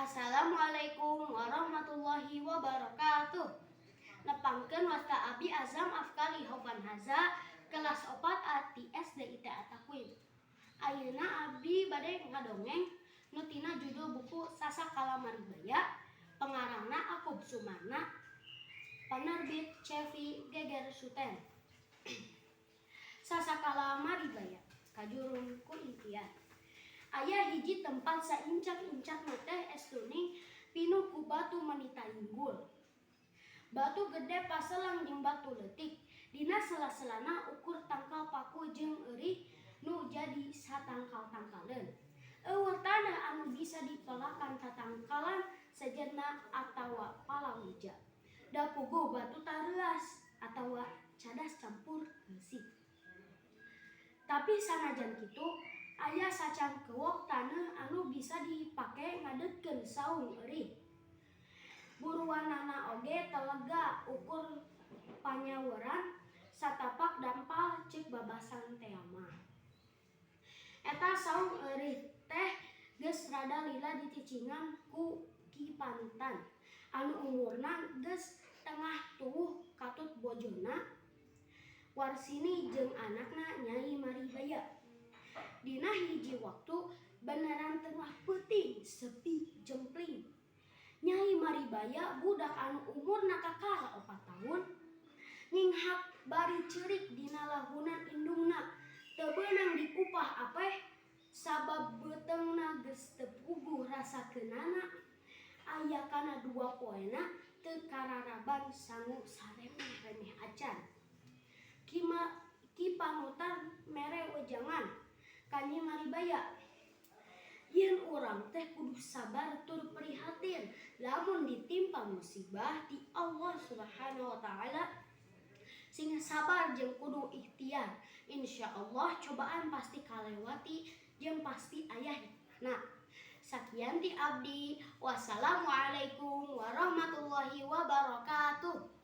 Assalamualaikum warahmatullahi wabarakatuh. Nepangkeun wasta Abi Azam Afkali Hoban Haza kelas 4 ati SD ITA Takwin. Ayeuna Abi bade ngadongeng nu tina judul buku Sasakala Maribaya, pengarangna Akub Sumana, penerbit Cevi Geger Suten. Sasakala Maribaya, kajurung ku impian. Aya hiji tempat saincak-incak teh estuning pinuh ku batu manita inggul. Batu gede paselang jeung batu leutik. Dina sela-selana ukur tangkal paku jeung eurih nu jadi satangkal-tangkaleun. Eueur tanah anu bisa dipelakan tatangkalan sejenna atawa palawija. Da puguh batu tareuas atawa cadas campur geusik. Tapi sanajan kitu, aya sacangkeuwok taneuh anu bisa dipake ngadegkeun saung eurih. Buruanana oge telega ukur panyaweuran satapak dampal ceuk babasan teama. Eta saung eurih teh geus rada lila dicicingan ku Ki Pantan anu umurna geus tengah tuwuh katut bojona Warsini jeung anakna Nyai Maribaya. Dina hiji waktu beneran tengah peuting sepi jempling. Nyai Maribaya budak anu umurna kakara 4 tahun nginghak bari ceurik dina lahunan indungna teu beunang dikupah apeh sabab beuteungna geus teu puguh rasakeunana. Aya kana 2 poena teu kararaban sangu saremeh-remeh acan. Ki Panutan mere wejangan ka Nyai Maribaya, yen urang teh kudu sabar tur prihatin lamun ditimpa musibah ti Allah Subhanahu wa taala. Sing sabar jeung kudu ikhtiar. Insyaallah cobaan pasti kalewati jeung pasti aya hikmahna. Sakian ti abdi. Wassalamualaikum warahmatullahi wabarakatuh.